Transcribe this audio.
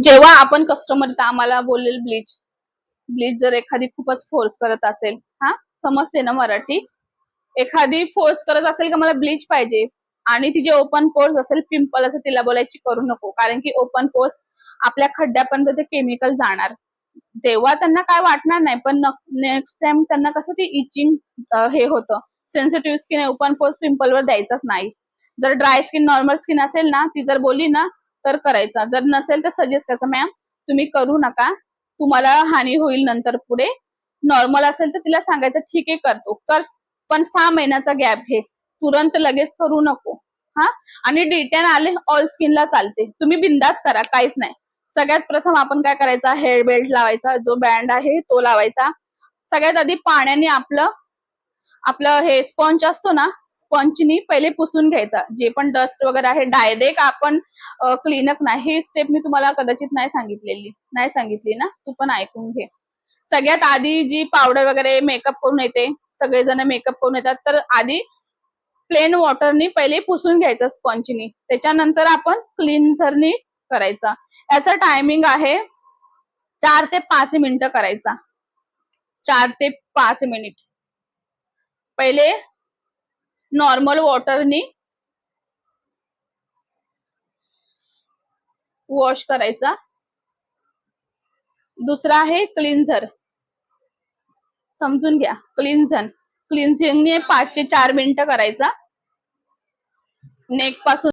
जेव्हा आपण कस्टमर आम्हाला बोलेल ब्लीच ब्लीच जर एखादी खूपच फोर्स करत असेल, हा समजते ना मराठी, एखादी फोर्स करत असेल की मला ब्लीच पाहिजे आणि तिचे ओपन पोर्स असेल, पिंपल असेल, तिला बोलायची करू नको, कारण की ओपन पोर्स आपल्या खड्ड्यापर्यंत ते केमिकल जाणार. तेव्हा त्यांना काय वाटणार नाही, पण नेक्स्ट टाइम त्यांना कसं ती इचिंग हे होतं. सेन्सिटिव्ह स्किन ओपन पोर्स पिंपलवर द्यायचाच नाही. जर ड्राय स्किन नॉर्मल स्किन असेल ना, ती जर बोलली ना तर करायचा, जर नसेल तर सजेस्ट करायचं मॅम तुम्ही करू नका, तुम्हाला हानी होईल नंतर पुढे. नॉर्मल असेल तर तिला सांगायचं ठीक आहे करतो कर, पण 6 महिन्याचा गॅप घे, तुरंत लगेच करू नको. हा, आणि डिटॅन आले ऑल स्किनला चालते, तुम्ही बिंदास करा, काहीच नाही. सगळ्यात प्रथम आपण काय करायचा, हेअर बेल्ट लावायचा, जो बँड आहे तो लावायचा. सगळ्यात आधी पाण्याने आपलं आपलं हे स्पंज असतो ना, स्पंजनी पहिले पुसून घ्यायचा, जे पण डस्ट वगैरे आहे. डायरेक्ट आपण क्लीनअप नाही, ही स्टेप मी तुम्हाला कदाचित नाही सांगितली ना, तू पण ऐकून घे. सगळ्यात आधी जी पावडर वगैरे मेकअप करून येते, सगळेजण मेकअप करून येतात, तर आधी प्लेन वॉटरनी पहिले पुसून घ्यायचं स्पंजनी, त्याच्यानंतर आपण क्लिन्झरनी करायचा. याचा टायमिंग आहे 4 ते 5 मिनिटं करायचा. 4 ते 5 मिनिट पहिले नॉर्मल वॉटरनी वॉश करायचा. दुसरा आहे क्लिन्झर, समजून घ्या. क्लिन्झिंगने 5 ते 4 मिनिटं करायचा. नेक पासून